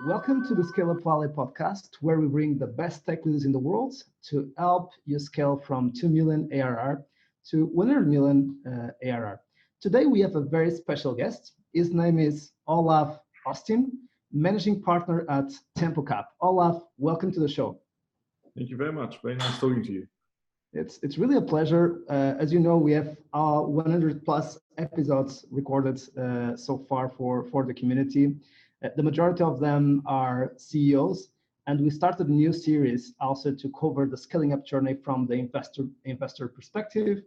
Welcome to the Scaleup Valley podcast, where we bring the best tech leaders in the world to help you scale from 2 million ARR to 100 million ARR. Today, we have a very special guest. His name is Olav Ostin, managing partner at TempoCap. Olav, welcome to the show. Thank you very much. Very nice talking to you. It's really a pleasure. As you know, we have 100 plus episodes recorded so far for the community. The majority of them are CEOs, and we started a new series also to cover the scaling up journey from the investor perspective.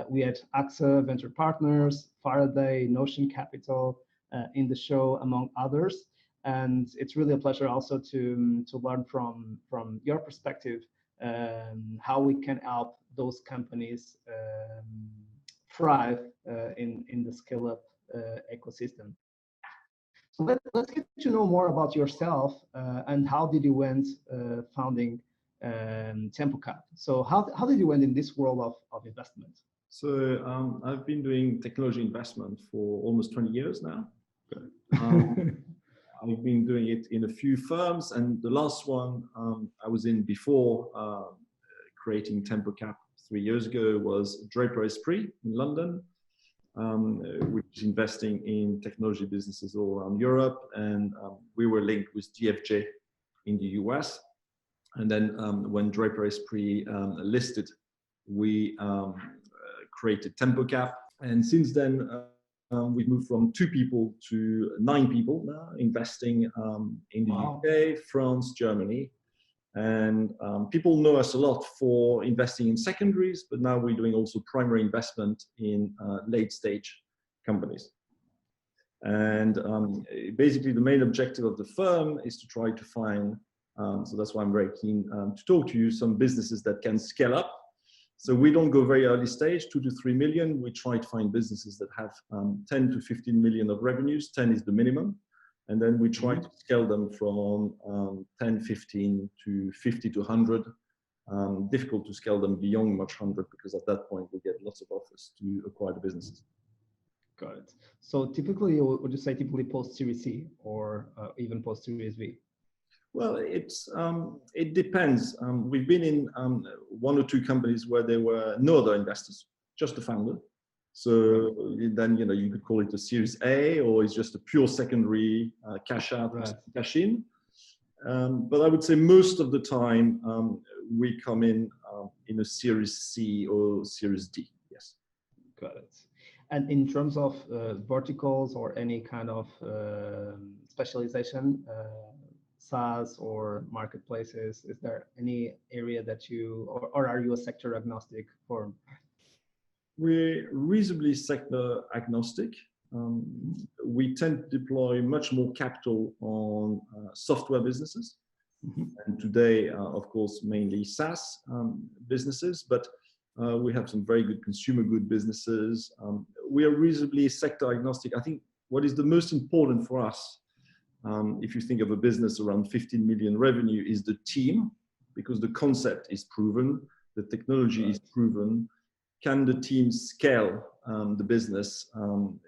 We had AXA Venture Partners, Faraday, Notion Capital in the show, among others. And it's really a pleasure also to learn from your perspective how we can help those companies thrive in the scale-up ecosystem. So let's get to know more about yourself and how did you end founding TempoCap. So how did you end in this world of investment? So I've been doing technology investment for almost 20 years now. I've been doing it in a few firms, and the last one I was in before creating TempoCap 3 years ago was Draper Esprit in London, which is investing in technology businesses all around Europe, and we were linked with GFJ in the US. And then when Draper Esprit listed, we created TempoCap, and since then we moved from 2 people to 9 people now, investing in the UK, France, Germany. And people know us a lot for investing in secondaries, but now we're doing also primary investment in late stage companies. And basically the main objective of the firm is to try to find, so that's why I'm very keen to talk to you, some businesses that can scale up. So we don't go very early stage, 2 to 3 million. We try to find businesses that have 10 to 15 million of revenues. 10 is the minimum. And then we try to scale them from 10, 15 to 50 to 100. Difficult to scale them beyond much 100 because at that point we get lots of offers to acquire the businesses. Got it. So typically, would you say typically post Series C or even post Series V? Well, it depends. We've been in 1 or 2 companies where there were no other investors, just the founder. So then, you could call it a Series A, or it's just a pure secondary cash out, cash in. But I would say most of the time we come in a Series C or Series D. Yes. Got it. And in terms of verticals or any kind of specialization, SaaS or marketplaces, is there any area that you, or are you a sector agnostic firm? We're reasonably sector agnostic. We tend to deploy much more capital on software businesses. And today, of course, mainly SaaS businesses, but we have some very good consumer good businesses. We are reasonably sector agnostic. I think what is the most important for us, if you think of a business around 15 million revenue, is the team, because the concept is proven, the technology is proven. Can the team scale the business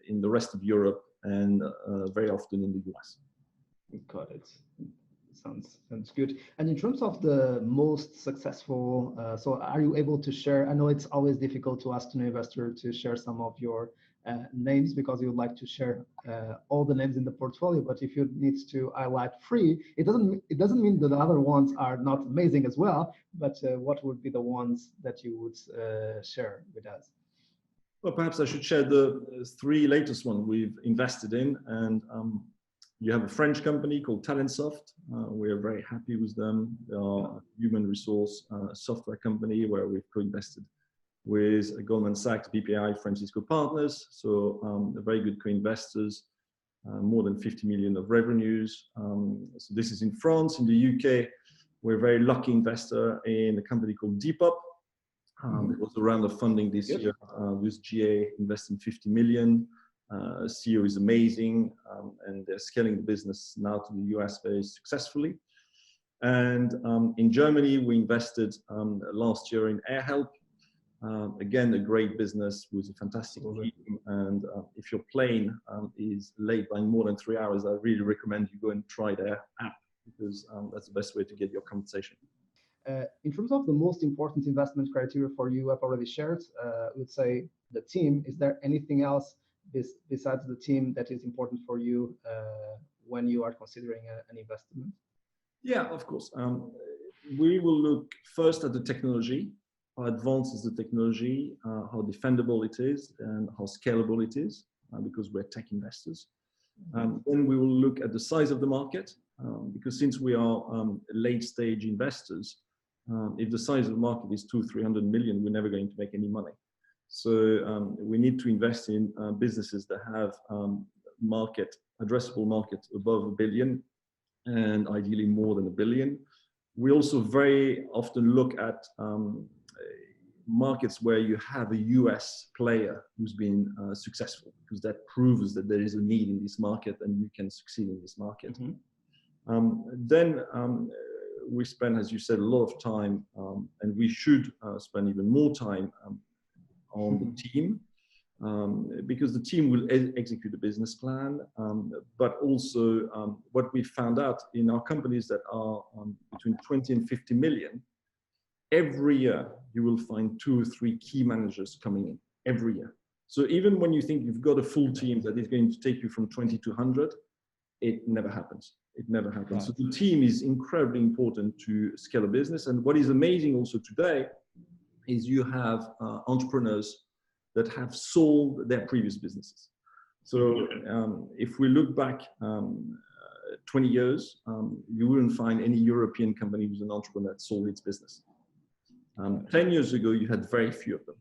in the rest of Europe and very often in the US? Got it. Sounds good. And in terms of the most successful, so are you able to share? I know it's always difficult to ask an investor to share some of your names because you would like to share all the names in the portfolio. But if you need to highlight 3, it doesn't mean that the other ones are not amazing as well. But what would be the ones that you would share with us? Well, perhaps I should share the 3 latest ones we've invested in, and you have a French company called Talentsoft. We are very happy with them. They are a human resource software company where we've co-invested with Goldman Sachs, BPI, Francisco Partners. So very good co-investors, more than 50 million of revenues. So this is in France. In the UK, we're a very lucky investor in a company called Depop. It was a round of funding this year with GA investing 50 million. CEO is amazing, and they're scaling the business now to the US very successfully. And in Germany, we invested last year in AirHelp, Again, a great business with a fantastic team. And if your plane is late by more than 3 hours, I really recommend you go and try their app, because that's the best way to get your compensation. In terms of the most important investment criteria for you, I've already shared, I would say the team. Is there anything else besides the team that is important for you when you are considering an investment? Yeah, of course. We will look first at the technology. How advanced is the technology, how defendable it is, and how scalable it is, because we're tech investors. Then we will look at the size of the market, because since we are late stage investors, if the size of the market is 200-300 million, we're never going to make any money. So we need to invest in businesses that have addressable market above 1 billion, and ideally more than 1 billion. We also very often look at markets where you have a US player who's been successful, because that proves that there is a need in this market and you can succeed in this market. Then we spend, as you said, a lot of time, and we should spend even more time on the team, because the team will execute a business plan, but also what we found out in our companies that are between 20 and 50 million, every year you will find 2 or 3 key managers coming in every year. So even when you think you've got a full team that is going to take you from 20 to 100, it never happens. It never happens. So the team is incredibly important to scale a business. And what is amazing also today is you have entrepreneurs that have sold their previous businesses. So if we look back 20 years, you wouldn't find any European company who's an entrepreneur that sold its business. 10 years ago, you had very few of them.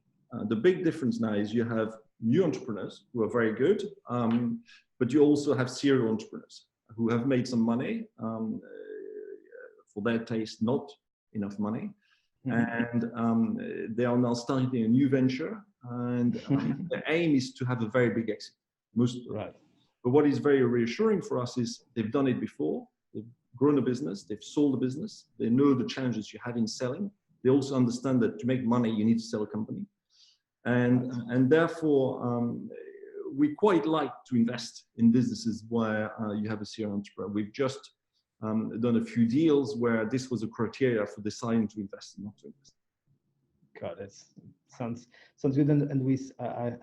The big difference now is you have new entrepreneurs who are very good, but you also have serial entrepreneurs who have made some money, for their taste, not enough money. And they are now starting a new venture, and the aim is to have a very big exit. But what is very reassuring for us is they've done it before. They've grown a business, they've sold a business, they know the challenges you have in selling. They also understand that to make money, you need to sell a company. And therefore, we quite like to invest in businesses where you have a serial entrepreneur. We've just done a few deals where this was a criteria for deciding to invest and not to invest. Got it. Sounds good. And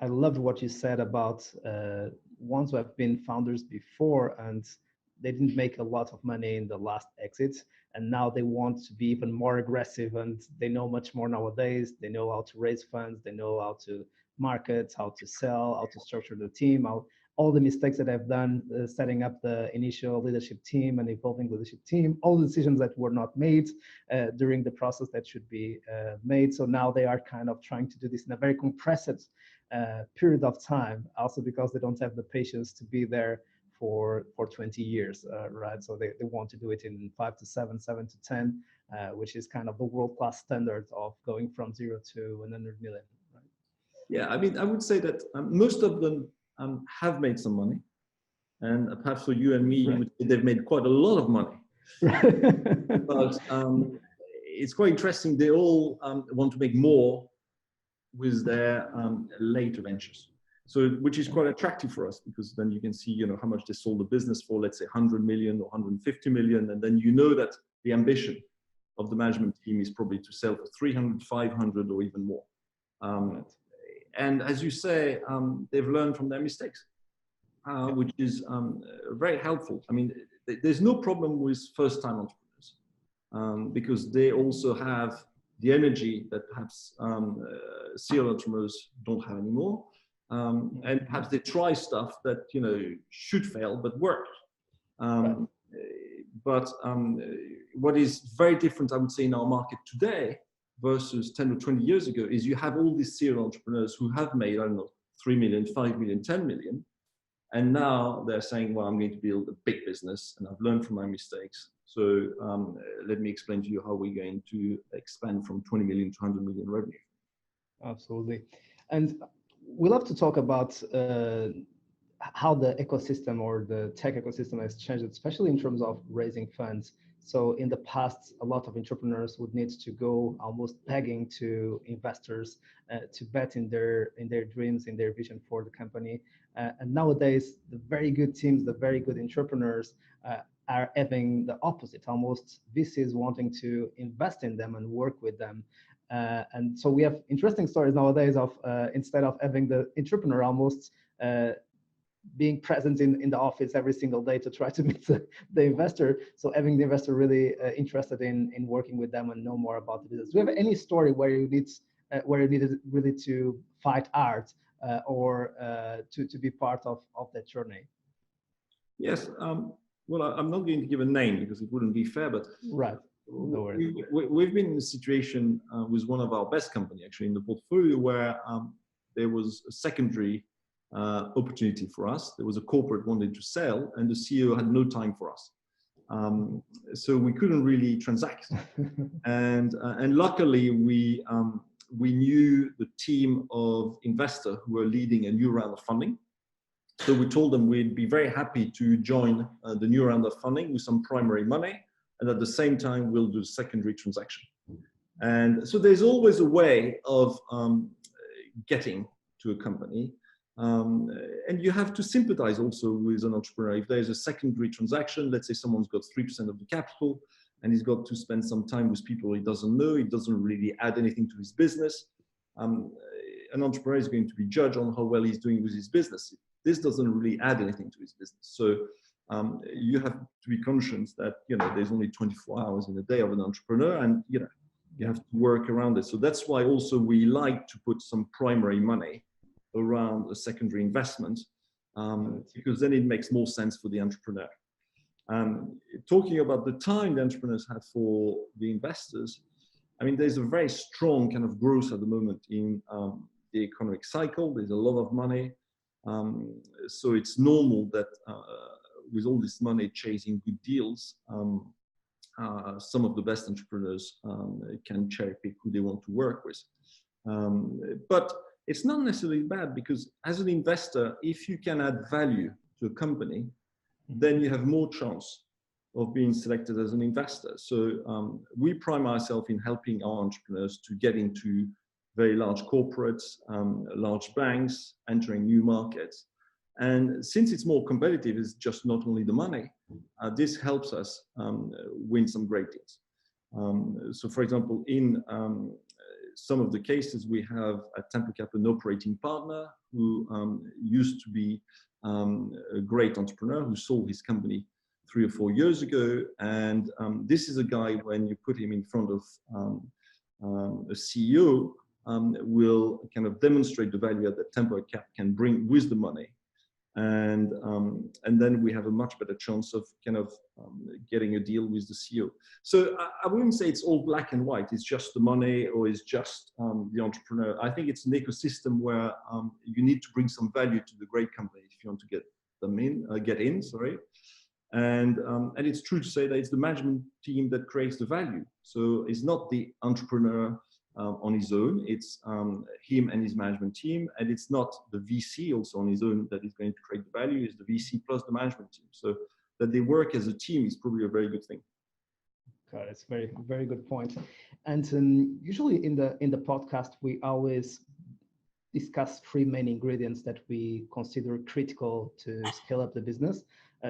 I loved what you said about ones who have been founders before and they didn't make a lot of money in the last exit, and now they want to be even more aggressive, and they know much more nowadays. They know how to raise funds, they know how to market, how to sell, how to structure the team, all the mistakes that I've done setting up the initial leadership team and evolving leadership team, all the decisions that were not made during the process that should be made. So now they are kind of trying to do this in a very compressed period of time, also because they don't have the patience to be there for 20 years, right? So they want to do it in 5 to 7, 7 to 10, which is kind of the world-class standard of going from 0 to 100 million, right? Yeah, I mean, I would say that most of them have made some money, and perhaps for you and me, right, they've made quite a lot of money. But it's quite interesting. They all want to make more with their later ventures. So, which is quite attractive for us, because then you can see, you know, how much they sold the business for, let's say 100 million or 150 million. And then you know that the ambition of the management team is probably to sell for 300, 500 or even more. And as you say, they've learned from their mistakes, which is very helpful. I mean, there's no problem with first-time entrepreneurs, because they also have the energy that perhaps serial entrepreneurs don't have anymore. And perhaps they try stuff that, you know, should fail but work. But what is very different, I would say, in our market today versus 10 or 20 years ago is you have all these serial entrepreneurs who have made, I don't know, 3 million, 5 million, 10 million. And now they're saying, well, I'm going to build a big business and I've learned from my mistakes. So let me explain to you how we're going to expand from 20 million to 100 million revenue. Absolutely. And we love to talk about how the ecosystem or the tech ecosystem has changed, especially in terms of raising funds So in the past, a lot of entrepreneurs would need to go almost begging to investors to bet in their dreams, in their vision for the company. And nowadays, the very good teams, the very good entrepreneurs are having the opposite, almost VCs wanting to invest in them and work with them. And so we have interesting stories nowadays of instead of having the entrepreneur almost being present in the office every single day to try to meet the investor. So having the investor really interested in working with them and know more about the business. Do you have any story where you needed really to fight hard or to be part of that journey? Yes. Well, I'm not going to give a name because it wouldn't be fair, but right. No worries. We've been in a situation with one of our best company actually in the portfolio where there was a secondary opportunity for us. There was a corporate wanting to sell and the CEO had no time for us. So we couldn't really transact. and luckily we knew the team of investors who were leading a new round of funding. So we told them we'd be very happy to join the new round of funding with some primary money. And at the same time, we'll do secondary transaction. And so there's always a way of getting to a company. And you have to sympathize also with an entrepreneur. If there's a secondary transaction, let's say someone's got 3% of the capital and he's got to spend some time with people he doesn't know, it doesn't really add anything to his business. An entrepreneur is going to be judged on how well he's doing with his business. This doesn't really add anything to his business. So you have to be conscious that, there's only 24 hours in a day of an entrepreneur and, you have to work around it. So that's why also we like to put some primary money around a secondary investment because then it makes more sense for the entrepreneur. Talking about the time the entrepreneurs have for the investors, I mean, there's a very strong kind of growth at the moment in the economic cycle. There's a lot of money. So it's normal that with all this money chasing good deals, some of the best entrepreneurs can cherry pick who they want to work with. But it's not necessarily bad because as an investor, if you can add value to a company, then you have more chance of being selected as an investor. So we prime ourselves in helping our entrepreneurs to get into very large corporates, large banks, entering new markets. And since it's more competitive, it's just not only the money. This helps us win some great deals. So for example, in some of the cases, we have at TempoCap an operating partner who used to be a great entrepreneur who sold his company 3 or 4 years ago. And this is a guy, when you put him in front of a CEO, will kind of demonstrate the value that TempoCap can bring with the money. And then we have a much better chance of kind of getting a deal with the CEO. So I wouldn't say it's all black and white. It's just the money or it's just the entrepreneur. I think it's an ecosystem where you need to bring some value to the great company if you want to get in. And it's true to say that it's the management team that creates the value. So it's not the entrepreneur on his own, it's him and his management team, and it's not the VC also on his own that is going to create the value, it's the VC plus the management team. So that they work as a team is probably a very good thing. God, it's very, very good point. And usually in the podcast, we always discuss 3 main ingredients that we consider critical to scale up the business.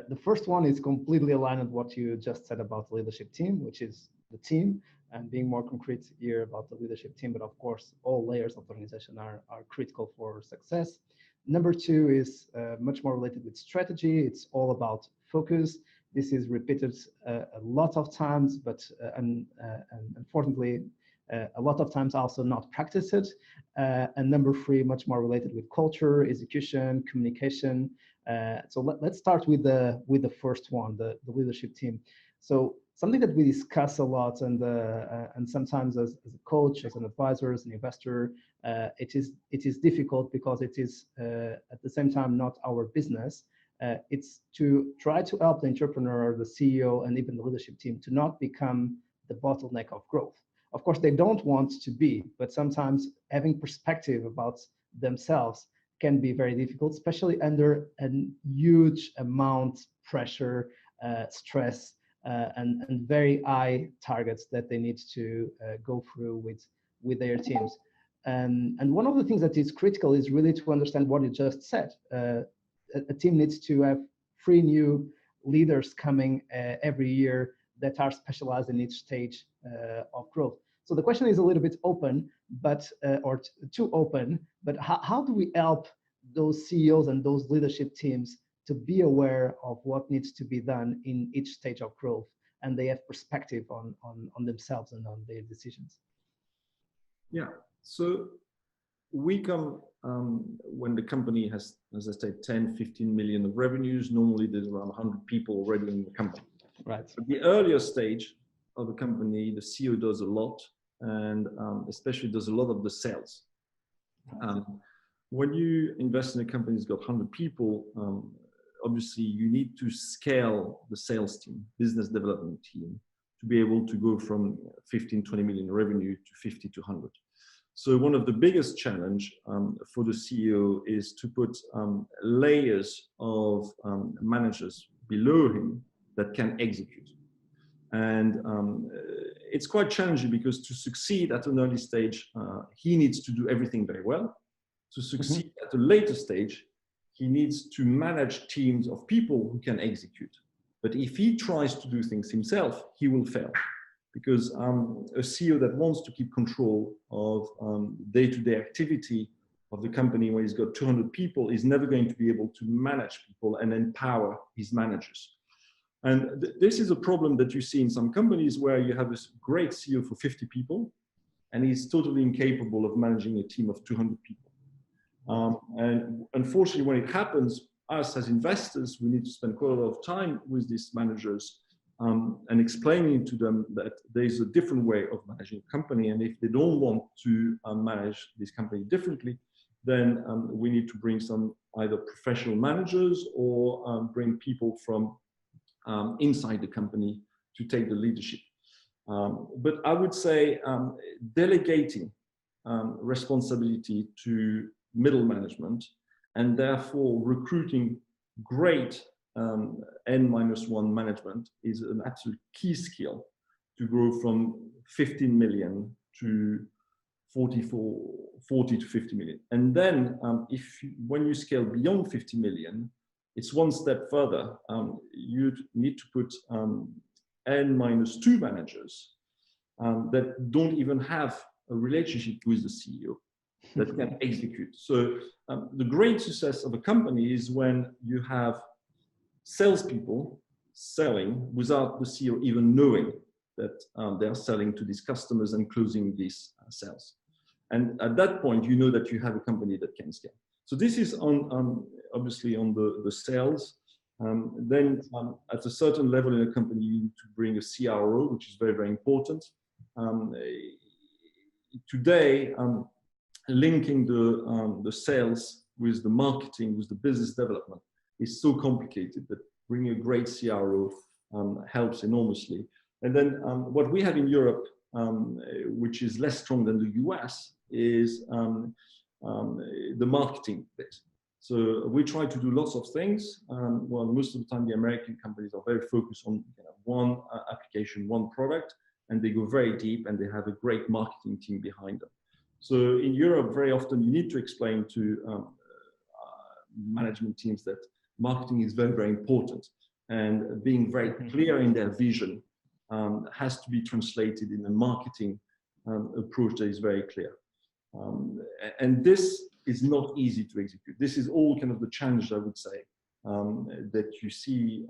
The first one is completely aligned with what you just said about the leadership team, which is the team, and being more concrete here about the leadership team. But of course, all layers of the organization are critical for success. Number 2 is much more related with strategy. It's all about focus. This is repeated a lot of times, but unfortunately, a lot of times also not practiced. And number 3, much more related with culture, execution, communication. So let's start with the first one, the leadership team. So something that we discuss a lot, and sometimes as a coach, as an advisor, as an investor, it is difficult because it is at the same time not our business. It's to try to help the entrepreneur, the CEO, and even the leadership team to not become the bottleneck of growth. Of course, they don't want to be, but sometimes having perspective about themselves can be very difficult, especially under a huge amount pressure, stress. and very high targets that they need to go through with their teams. And one of the things that is critical is really to understand what you just said. A team needs to have 3 new leaders coming every year that are specialized in each stage of growth. So the question is a little bit open, but or too open. But how do we help those CEOs and those leadership teams to be aware of what needs to be done in each stage of growth, and they have perspective on themselves and on their decisions? Yeah. So we come when the company has, as I said, 10, 15 million of revenues. Normally, there's around 100 people already in the company. Right. At the earlier stage of a company, the CEO does a lot, and especially does a lot of the sales. When you invest in a company that's got 100 people, obviously you need to scale the sales team, business development team, to be able to go from 15, 20 million revenue to 50 to 100. So one of the biggest challenge for the CEO is to put layers of managers below him that can execute. And it's quite challenging because to succeed at an early stage, he needs to do everything very well. To succeed at a later stage, he needs to manage teams of people who can execute. But if he tries to do things himself, he will fail. Because a CEO that wants to keep control of day-to-day activity of the company when he's got 200 people is never going to be able to manage people and empower his managers. And this is a problem that you see in some companies where you have this great CEO for 50 people, and he's totally incapable of managing a team of 200 people. And unfortunately, when it happens, us as investors, we need to spend quite a lot of time with these managers and explaining to them that there's a different way of managing a company. And if they don't want to manage this company differently, then we need to bring some either professional managers or bring people from inside the company to take the leadership. But I would say delegating responsibility to middle management and therefore recruiting great N-1 management is an absolute key skill to grow from 15 million to 40 to 50 million. And then when you scale beyond 50 million, it's one step further. You'd need to put N-2 managers that don't even have a relationship with the CEO that can execute. So the great success of a company is when you have salespeople selling without the CEO even knowing that they're selling to these customers and closing these sales. And at that point, you know that you have a company that can scale. So this is obviously on the sales. Then at a certain level in a company, you need to bring a CRO, which is very, very important. Today, linking the sales with the marketing, with the business development is so complicated that bringing a great CRO helps enormously. And then what we have in Europe, which is less strong than the US, is the marketing bit. So we try to do lots of things. Well, most of the time, the American companies are very focused on one application, one product, and they go very deep and they have a great marketing team behind them. So in Europe, very often you need to explain to management teams that marketing is very, very important, and being very clear in their vision has to be translated in a marketing approach that is very clear. And this is not easy to execute. This is all kind of the challenge, I would say, that you see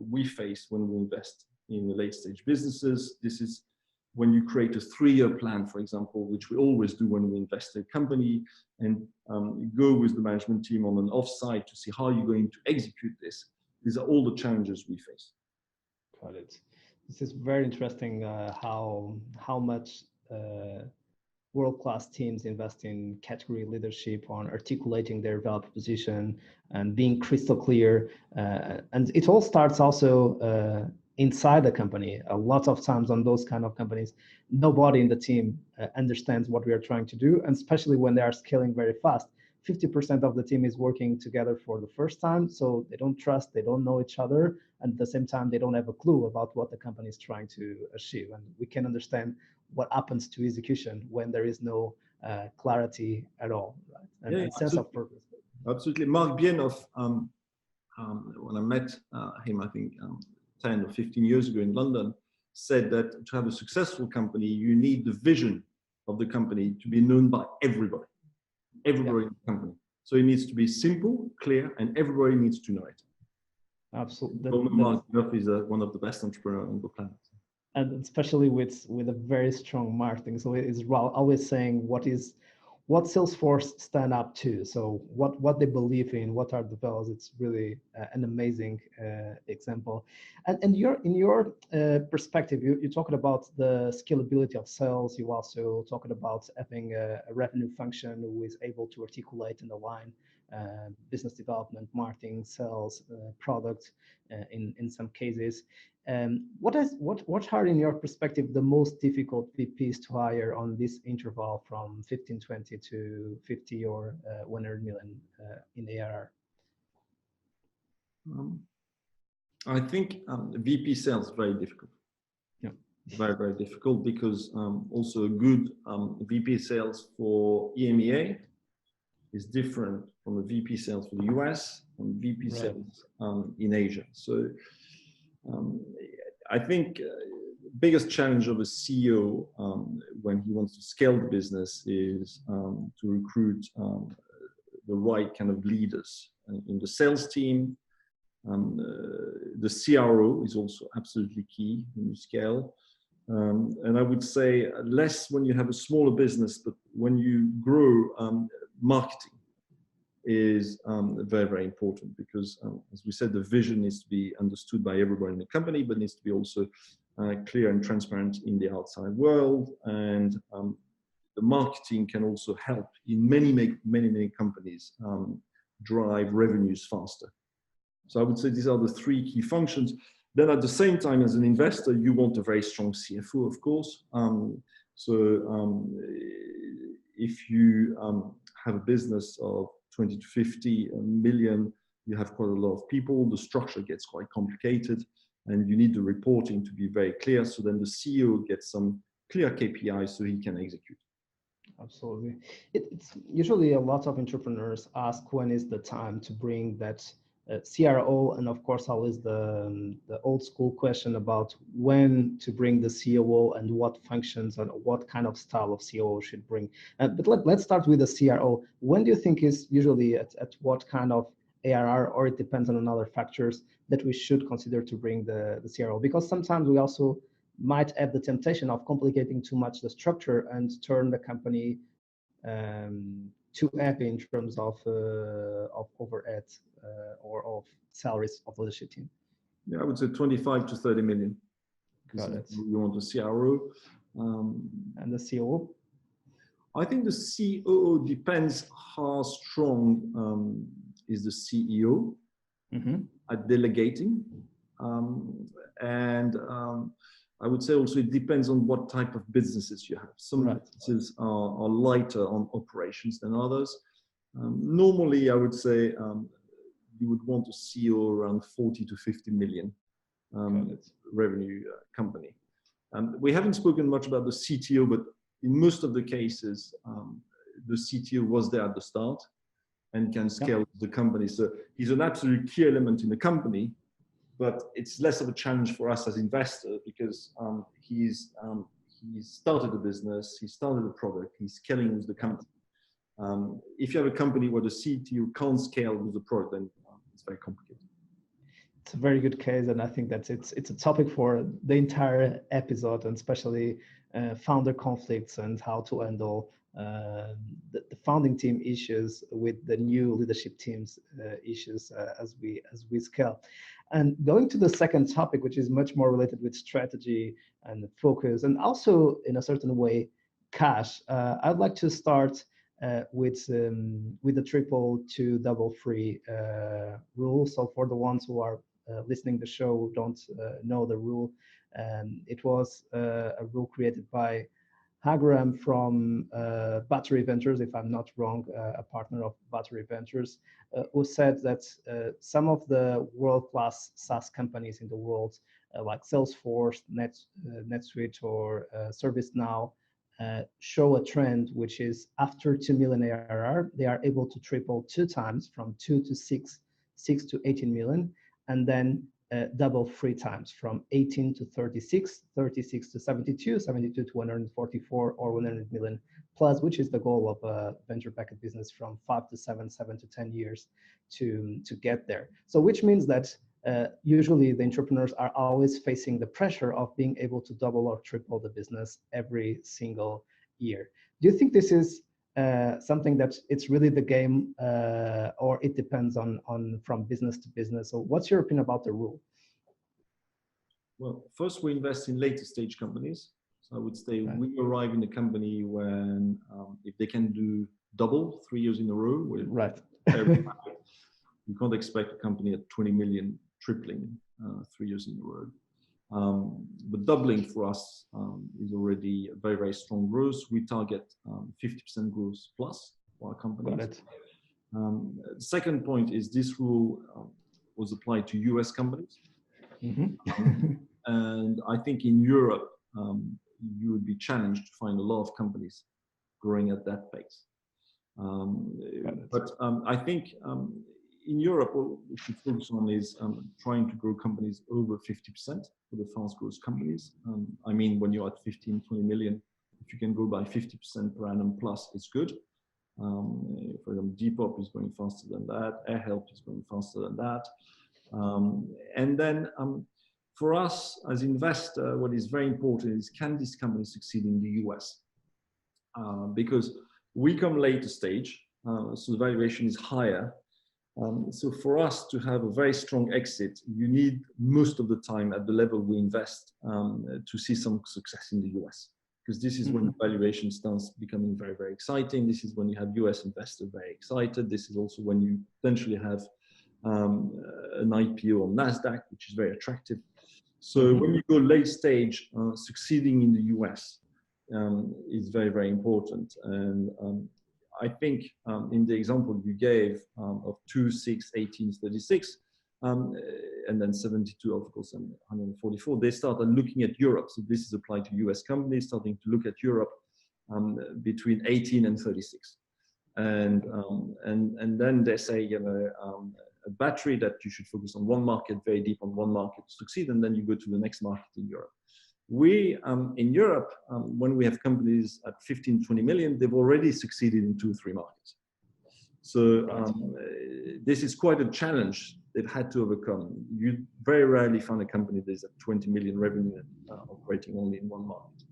we face when we invest in the late stage businesses. This is when you create a 3-year plan, for example, which we always do when we invest in a company, and go with the management team on an offsite to see how you're going to execute this. These are all the challenges we face. Got it. This is very interesting how much world-class teams invest in category leadership, on articulating their value proposition and being crystal clear. And it all starts also inside the company. A lot of times on those kind of companies, nobody in the team understands what we are trying to do, and especially when they are scaling very fast. 50% of the team is working together for the first time, so they don't trust, they don't know each other, and at the same time, they don't have a clue about what the company is trying to achieve. And we can understand what happens to execution when there is no clarity at all, right? And sense of purpose. Absolutely. Mark Bienoff, when I met him, I think 10 or 15 years ago in London, said that to have a successful company, you need the vision of the company to be known by everybody in the company. So it needs to be simple, clear, and everybody needs to know it. Absolutely. Mark Bienoff is one of the best entrepreneurs on the planet. And especially with a very strong marketing. So it's always saying what Salesforce stand up to. So what they believe in, what are the values. It's really an amazing example. And in your perspective, you talked about the scalability of sales. You also talked about having a revenue function who is able to articulate and align business development, marketing, sales, product in some cases. What are, in your perspective, the most difficult VPs to hire on this interval from 15, 20 to 50 or 100 million in ARR? I think VP sales is very difficult. Yeah. Very, very difficult because also a good VP sales for EMEA is different from a VP sales for the US and VP sales in Asia. So I think biggest challenge of a CEO when he wants to scale the business is to recruit the right kind of leaders in the sales team. The CRO is also absolutely key when you scale. And I would say less when you have a smaller business, but when you grow, marketing is very, very important because, as we said, the vision needs to be understood by everybody in the company, but needs to be also clear and transparent in the outside world. And the marketing can also help in many companies drive revenues faster. So I would say these are the three key functions. Then at the same time, as an investor, you want a very strong CFO, of course. If you have a business of 20 to 50 million, you have quite a lot of people, the structure gets quite complicated, and you need the reporting to be very clear. So then the CEO gets some clear KPIs so he can execute. Absolutely. It's usually a lot of entrepreneurs ask when is the time to bring that CRO, and of course always the old school question about when to bring the COO and what functions and what kind of style of COO should bring. But let's start with the CRO. When do you think is usually at what kind of ARR, or it depends on other factors, that we should consider to bring the CRO? Because sometimes we also might have the temptation of complicating too much the structure and turn the company too heavy in terms of overhead or of salaries of leadership team. Yeah, I would say 25 to 30 million. Got it. You want a CRO. And the COO? I think the COO depends how strong is the CEO at delegating. I would say also it depends on what type of businesses you have. Some businesses are lighter on operations than others. Normally, I would say you would want a CEO around 40 to 50 million revenue company. We haven't spoken much about the CTO, but in most of the cases, the CTO was there at the start and can scale the company. So he's an absolute key element in the company, but it's less of a challenge for us as investors because he's started a business, he started a product, he's scaling with the company. If you have a company where the CTO can't scale with the product, then it's very complicated. It's a very good case, and I think that it's a topic for the entire episode, and especially founder conflicts and how to handle the founding team issues with the new leadership teams issues as we scale. And going to the second topic, which is much more related with strategy and focus, and also in a certain way, cash. I'd like to start with the triple to double free rule. So for the ones who are listening to the show who don't know the rule, it was a rule created by Hagram from Battery Ventures, if I'm not wrong, a partner of Battery Ventures, who said that some of the world-class SaaS companies in the world, like Salesforce, NetSuite, or ServiceNow, show a trend which is after 2 million ARR, they are able to triple 2 times from 2 to 6, 6 to 18 million, and then double 3 times from 18 to 36, 36 to 72, 72 to 144 or 100 million plus, which is the goal of a venture-backed business from 5 to 7, 7 to 10 years to get there. So which means that usually the entrepreneurs are always facing the pressure of being able to double or triple the business every single year. Do you think this is something that it's really the game, or it depends on from business to business? So what's your opinion about the rule? Well, first we invest in later stage companies. So I would say we arrive in a company when if they can do double 3 years in a row, right. You can't expect a company at 20 million tripling 3 years in a row. But doubling for us is already a very, very strong growth. We target 50% growth plus for our companies. Got it. The second point is this rule was applied to US companies. Mm-hmm. And I think in Europe, you would be challenged to find a lot of companies growing at that pace. But I think in Europe, what we should focus on is trying to grow companies over 50% for the fast growth companies. I mean, when you're at 15, 20 million, if you can grow by 50% per annum plus, it's good. For example, Depop is going faster than that. AirHelp is going faster than that. And then for us as investor, what is very important is, can this company succeed in the US? Because we come later stage, so the valuation is higher. So for us to have a very strong exit, you need most of the time at the level we invest to see some success in the US. Because this is when the valuation starts becoming very, very exciting. This is when you have US investors very excited. This is also when you potentially have an IPO on NASDAQ, which is very attractive. So when you go late stage, succeeding in the US is very, very important. And I think in the example you gave of 2, 6, 18, 36, and then 72, of course, and 144, they started looking at Europe. So this is applied to US companies, starting to look at Europe between 18 and 36. And then they say, you know, a battery that you should focus on one market, very deep on one market to succeed, and then you go to the next market in Europe. We, in Europe, when we have companies at 15, 20 million, they've already succeeded in 2 or 3 markets. So this is quite a challenge they've had to overcome. You very rarely find a company that is at 20 million revenue operating only in one market.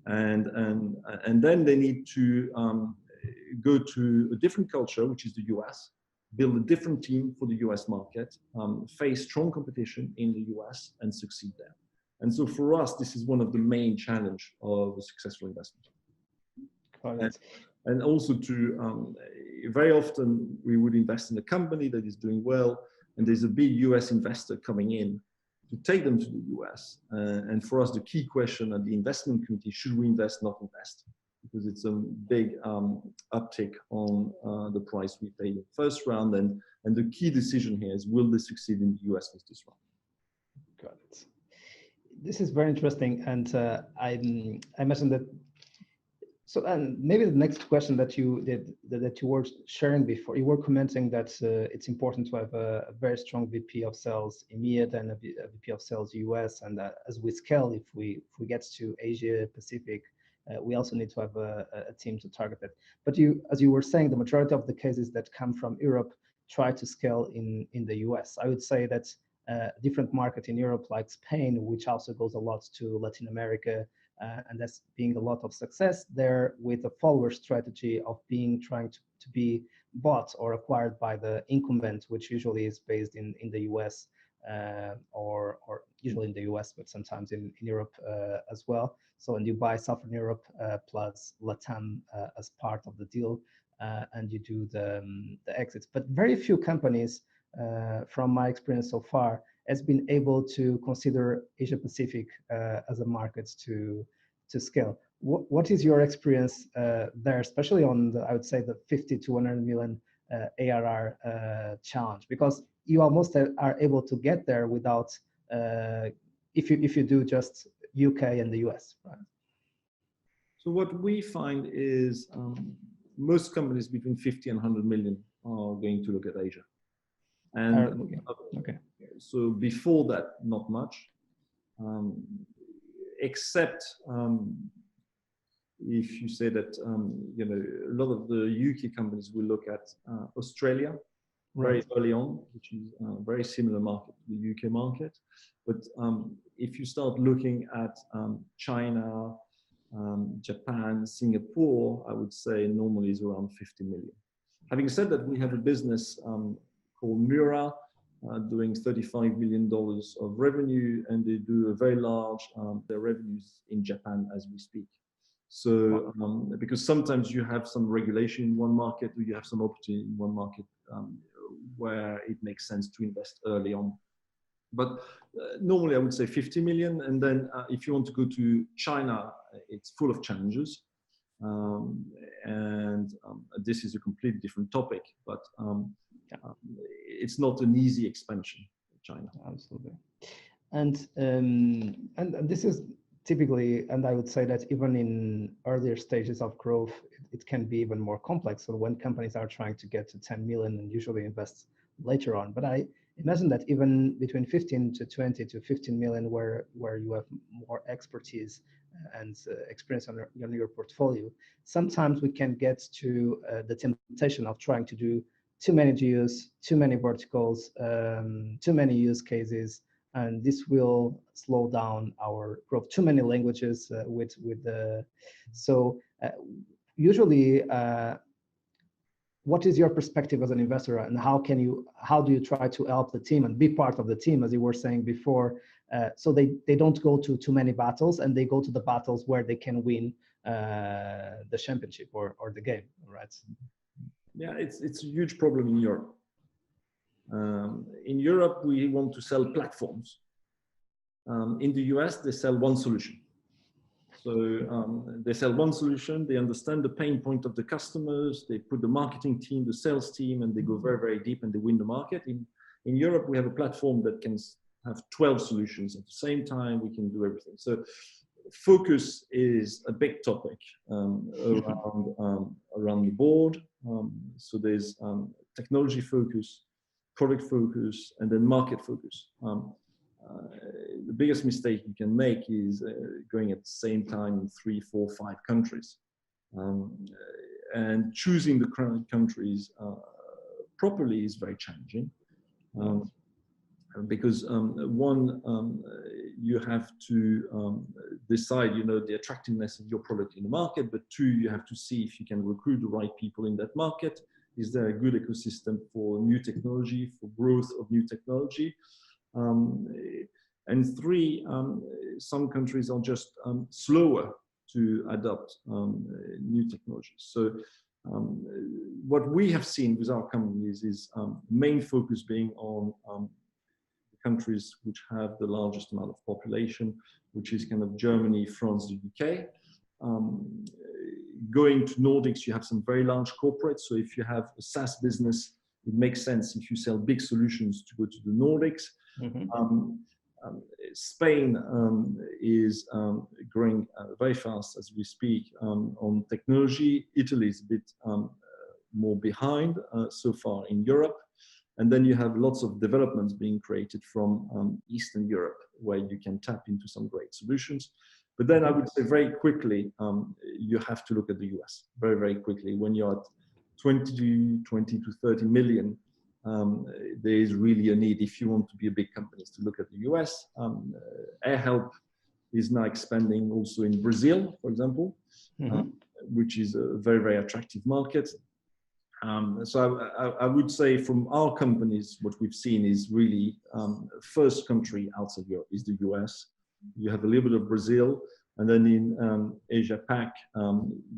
And then they need to go to a different culture, which is the US, build a different team for the US market, face strong competition in the US and succeed there. And so for us, this is one of the main challenge of a successful investment. And also to, very often we would invest in a company that is doing well, and there's a big US investor coming in to take them to the US. And for us, the key question at the investment committee, should we invest, not invest? Because it's a big uptick on the price we paid in the first round. And the key decision here is, will they succeed in the US with this round? Got it. This is very interesting, and I mentioned that. So, and maybe the next question that you were sharing before, you were commenting that it's important to have a very strong VP of sales EMEA and a VP of sales US, and as we scale, if we get to Asia Pacific, we also need to have a team to target it. But as you were saying, the majority of the cases that come from Europe try to scale in the US. I would say that different market in Europe, like Spain, which also goes a lot to Latin America, and that's being a lot of success there with a follower strategy of trying to be bought or acquired by the incumbent, which usually is based in the US, or usually in the US, but sometimes in Europe as well. So when you buy Southern Europe plus Latam as part of the deal, and you do the exits. But very few companies, from my experience so far, has been able to consider Asia Pacific as a market to scale. what is your experience there, especially on the, I would say, the 50 to 100 million ARR challenge? Because you almost are able to get there without, if you do just UK and the US, right? So what we find is most companies between 50 and 100 million are going to look at Asia. And okay. So before that, not much, except if you say that, a lot of the UK companies will look at Australia very early on, which is a very similar market to the UK market. But if you start looking at China, Japan, Singapore, I would say normally is around 50 million. Having said that, we have a business called Mura, doing $35 million of revenue, and they do a very large, their revenues in Japan as we speak. So, because sometimes you have some regulation in one market, or you have some opportunity in one market where it makes sense to invest early on. But normally I would say 50 million. And then if you want to go to China, it's full of challenges. This is a completely different topic, but it's not an easy expansion in China. Absolutely. And this is typically, and I would say that even in earlier stages of growth, it can be even more complex. So when companies are trying to get to 10 million and usually invest later on, but I imagine that even between 15 to 20 to 15 million, where you have more expertise and experience on your portfolio, sometimes we can get to the temptation of trying to do too many geos, too many verticals, too many use cases, and this will slow down our growth. Too many languages usually. What is your perspective as an investor, and how do you try to help the team and be part of the team, as you were saying before, so they don't go to too many battles, and they go to the battles where they can win the championship or the game, right? Yeah, it's a huge problem in Europe. In Europe, we want to sell platforms. In the US, they sell one solution. So they sell one solution, they understand the pain point of the customers, they put the marketing team, the sales team, and they go very, very deep and they win the market. In Europe, we have a platform that can have 12 solutions at the same time, we can do everything. So focus is a big topic around the board. So there's technology focus, product focus, and then market focus. The biggest mistake you can make is going at the same time in 3, 4, 5 countries. And choosing the current countries properly is very challenging. Because you have to decide, the attractiveness of your product in the market, but 2, you have to see if you can recruit the right people in that market. Is there a good ecosystem for new technology, for growth of new technology? And 3, some countries are just slower to adopt new technologies. So what we have seen with our companies is main focus being on the countries which have the largest amount of population, which is kind of Germany, France, the UK. Going to Nordics, you have some very large corporates. So if you have a SaaS business, it makes sense if you sell big solutions to go to the Nordics. Mm-hmm. Spain is growing very fast as we speak on technology. Italy is a bit more behind so far in Europe. And then you have lots of developments being created from Eastern Europe, where you can tap into some great solutions. But then I would say very quickly, you have to look at the US very, very quickly. When you're at 20 to 30 million, there is really a need, if you want to be a big company, to look at the US. AirHelp is now expanding also in Brazil, for example, which is a very, very attractive market. So I would say from our companies, what we've seen is really first country outside Europe is the US. You have a little bit of Brazil, and then in Asia Pac,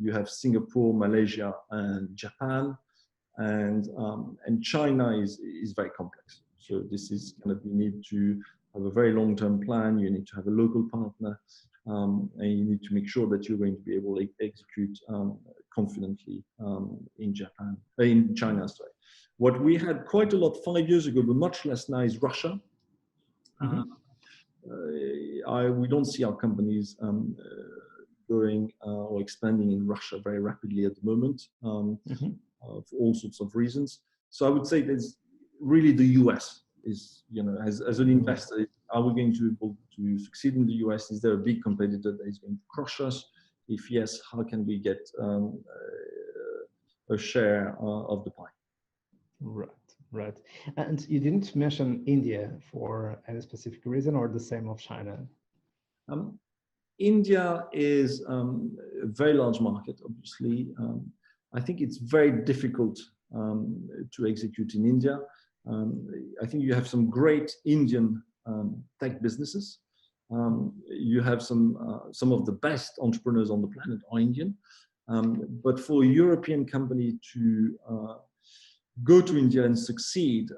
you have Singapore, Malaysia, and Japan. And China is very complex. So this is kind of, you need to have a very long-term plan. You need to have a local partner, and you need to make sure that you're going to be able to execute confidently in China. Sorry. What we had quite a lot 5 years ago, but much less now, is Russia. We don't see our companies going or expanding in Russia very rapidly at the moment for all sorts of reasons. So I would say there's really the US is, as an investor, are we going to be able to succeed in the US? Is there a big competitor that is going to crush us? If yes, how can we get a share of the pie? Right. And you didn't mention India for any specific reason, or the same of China? India is a very large market, obviously. I think it's very difficult to execute in India. I think you have some great Indian tech businesses. You have some of the best entrepreneurs on the planet are Indian. But for a European company to go to India and succeed,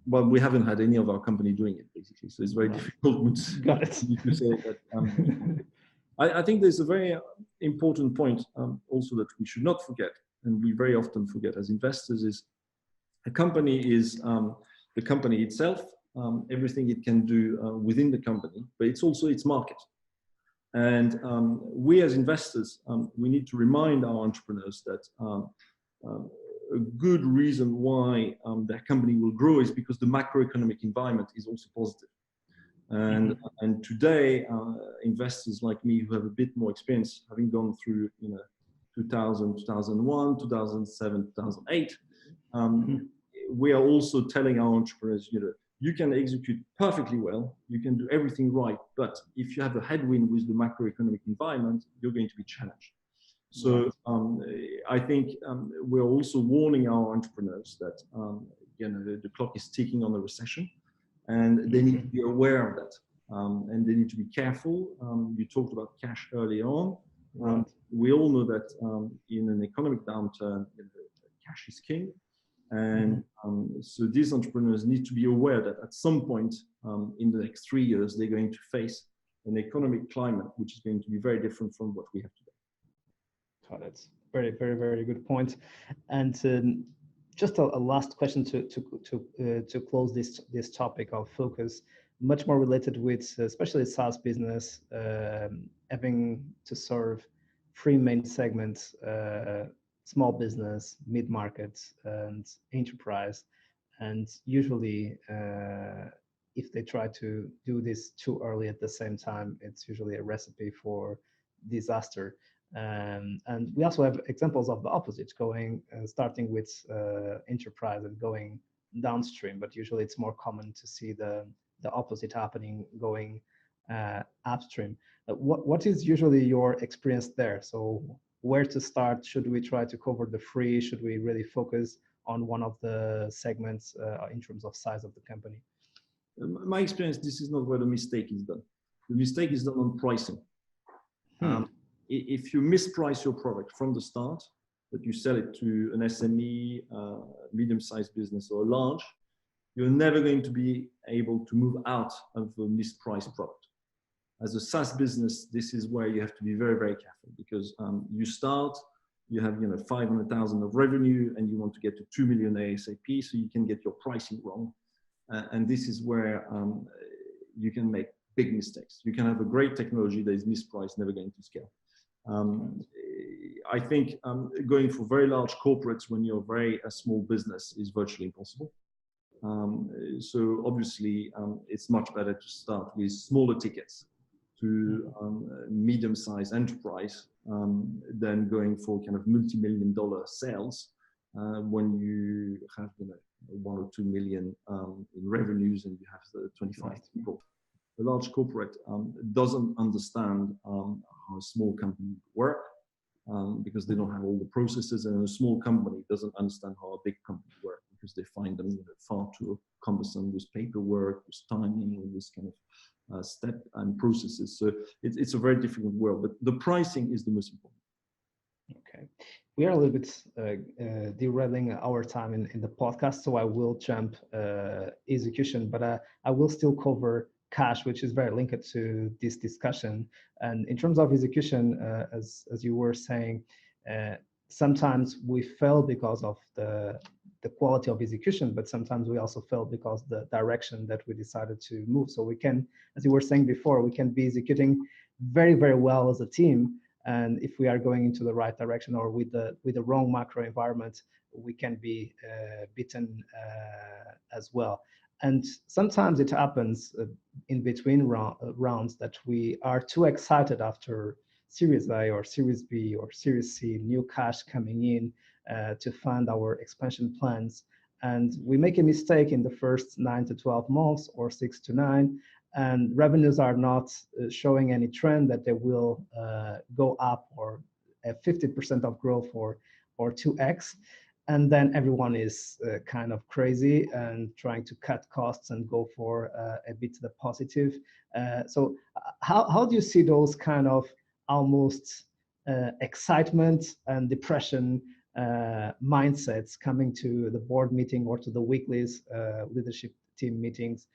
well, we haven't had any of our company doing it, basically. So it's very difficult to say that. I think there's a very important point also that we should not forget, and we very often forget as investors, is a company is the company itself, everything it can do within the company, but it's also its market. And we as investors, we need to remind our entrepreneurs that a good reason why their company will grow is because the macroeconomic environment is also positive. And today, investors like me who have a bit more experience, having gone through 2000, 2001, 2007, 2008, we are also telling our entrepreneurs, you can execute perfectly well, you can do everything right, but if you have a headwind with the macroeconomic environment, you're going to be challenged. So I think we're also warning our entrepreneurs that the clock is ticking on the recession, and they need to be aware of that, and they need to be careful. You talked about cash early on. We all know that in an economic downturn, cash is king, and so these entrepreneurs need to be aware that at some point in the next 3 years, they're going to face an economic climate which is going to be very different from what we have today. Oh, that's very, very, very good point. And just a last question to close this topic of focus, much more related with especially SaaS business, having to serve three main segments: small business, mid-market, and enterprise. And usually, if they try to do this too early at the same time, it's usually a recipe for disaster. And we also have examples of the opposite, starting with enterprise and going downstream, but usually it's more common to see the opposite happening, going upstream. What is usually your experience there? So where to start? Should we try to cover the three? Should we really focus on one of the segments in terms of size of the company? My experience, this is not where the mistake is done. The mistake is done on pricing. If you misprice your product from the start, that you sell it to an SME, medium-sized business or large, you're never going to be able to move out of a mispriced product. As a SaaS business, this is where you have to be very, very careful, because you start, you have 500,000 of revenue, and you want to get to 2 million ASAP, so you can get your pricing wrong. And this is where you can make big mistakes. You can have a great technology that is mispriced, never going to scale. I think going for very large corporates when you're a small business is virtually impossible. So obviously, it's much better to start with smaller tickets to medium-sized enterprise than going for kind of multi-million-dollar sales when you have 1 or 2 million in revenues and you have 25 people. The large corporate doesn't understand how a small company work because they don't have all the processes, and a small company doesn't understand how a big company works because they find them far too cumbersome with paperwork, with timing, with this kind of step and processes. So it's a very difficult world, but the pricing is the most important. Okay. we are a little bit derailing our time in the podcast, so I will jump execution, but I will still cover cash, which is very linked to this discussion. And in terms of execution, as you were saying, uh, sometimes we fail because of the quality of execution, but sometimes we also fail because the direction that we decided to move. So we can, as you were saying before, we can be executing very, very well as a team, and if we are going into the right direction or with the wrong macro environment, we can be beaten as well. And sometimes it happens in between rounds that we are too excited after Series A or Series B or Series C, new cash coming in to fund our expansion plans. And we make a mistake in the first 9 to 12 months or 6 to 9, and revenues are not showing any trend that they will go up or 50% of growth or 2x. And then everyone is kind of crazy and trying to cut costs and go for a bit the positive. So how do you see those kind of almost excitement and depression mindsets coming to the board meeting or to the weeklies leadership team meetings,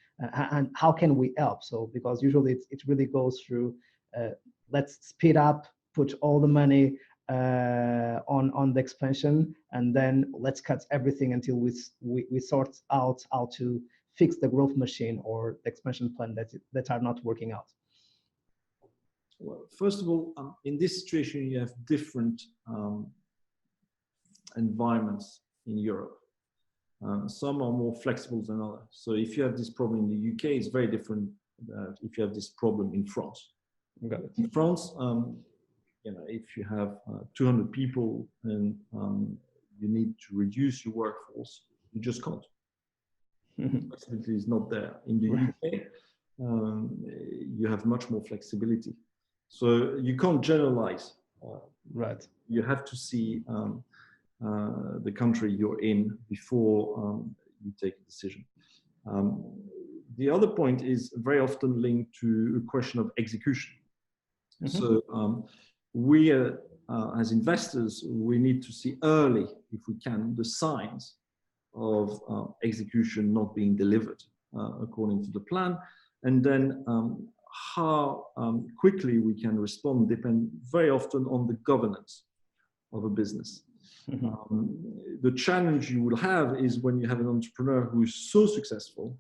and how can we help? So because usually it really goes through let's speed up, put all the money on the expansion, and then let's cut everything until we sort out how to fix the growth machine or the expansion plan that are not working out. Well, first of all, in this situation, you have different environments in Europe. Some are more flexible than others. So if you have this problem in the UK, it's very different if you have this problem in France. Got it. In France, if you have 200 people and you need to reduce your workforce, you just can't. Flexibility is not there. In the UK, you have much more flexibility. So you can't generalize. Right. You have to see the country you're in before you take a decision. The other point is very often linked to a question of execution. So we, as investors, we need to see early, if we can, the signs of execution not being delivered according to the plan, and then how quickly we can respond depend very often on the governance of a business. The challenge you will have is when you have an entrepreneur who is so successful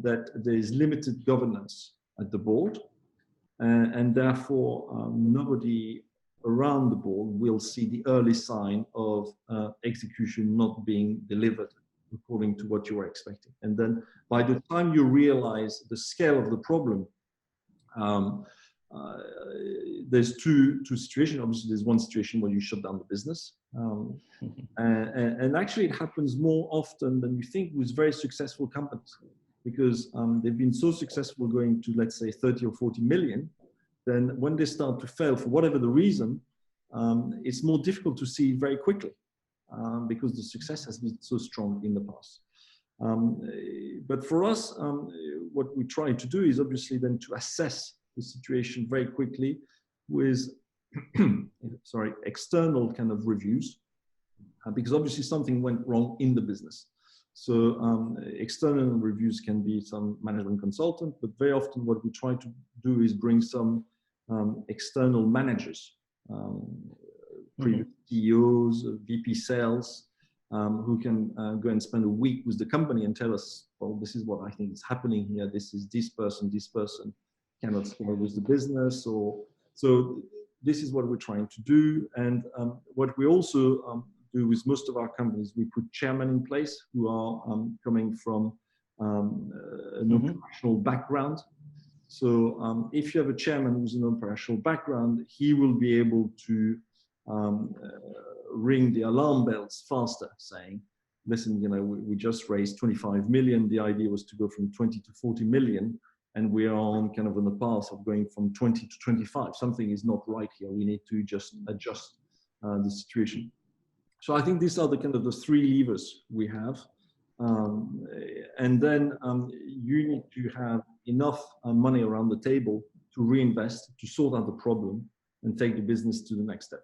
that there is limited governance at the board, and therefore nobody around the board will see the early sign of execution not being delivered according to what you were expecting. And then by the time you realize the scale of the problem, there's two situations. Obviously, there's one situation where you shut down the business. And actually, it happens more often than you think with very successful companies, because they've been so successful going to, let's say, 30 or 40 million, then when they start to fail for whatever the reason, it's more difficult to see very quickly because the success has been so strong in the past. But for us, what we try to do is obviously then to assess the situation very quickly with external kind of reviews, because obviously something went wrong in the business. So external reviews can be some management consultant, but very often what we try to do is bring some external managers, previous CEOs, VP sales, who can go and spend a week with the company and tell us, well, this is what I think is happening here. This is this person cannot scale with the business, or so this is what we're trying to do. And what we also do with most of our companies, we put chairmen in place who are coming from an operational background. So if you have a chairman who's an operational background, he will be able to ring the alarm bells faster, saying, listen, we just raised 25 million. The idea was to go from 20 to 40 million. And we are on kind of on the path of going from 20 to 25. Something is not right here. We need to just adjust the situation. So I think these are the kind of the three levers we have. And then you need to have enough money around the table to reinvest, to sort out the problem and take the business to the next step.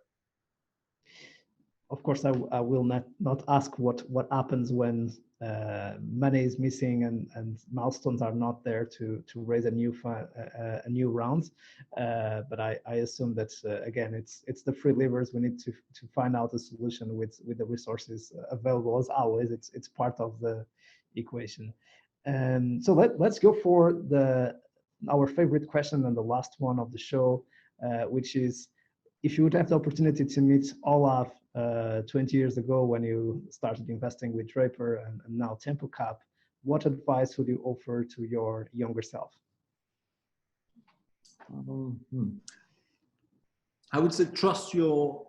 of course, I will not ask what happens when money is missing and milestones are not there to raise a new round. But I assume that again, it's the free levers. We need to find out a solution with the resources available. As always, it's part of the equation. So let's go for our favorite question and the last one of the show, which is, if you would have the opportunity to meet Olav 20 years ago when you started investing with Draper and now TempoCap, what advice would you offer to your younger self? I would say trust your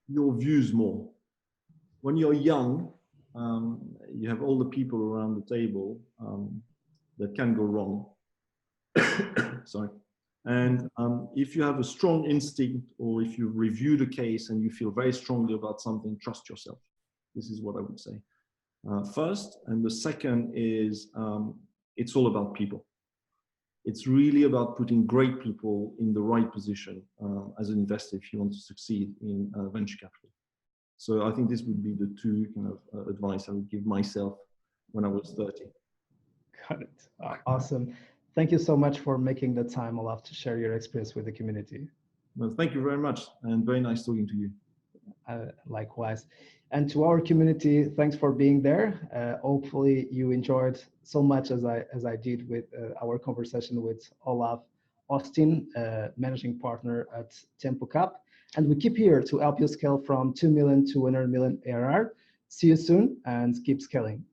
views more. When you're young, you have all the people around the table that can go wrong. Sorry. And if you have a strong instinct, or if you review the case and you feel very strongly about something, trust yourself. This is what I would say first. And the second is it's all about people. It's really about putting great people in the right position as an investor if you want to succeed in venture capital. So I think this would be the two kind of advice I would give myself when I was 30. Got it. Awesome. Thank you so much for making the time, Olav, to share your experience with the community. Well, thank you very much, and very nice talking to you. Likewise. And to our community, thanks for being there. Hopefully you enjoyed so much as I did with our conversation with Olav Ostin, managing partner at TempoCap. And we keep here to help you scale from 2 million to 100 million ARR. See you soon and keep scaling.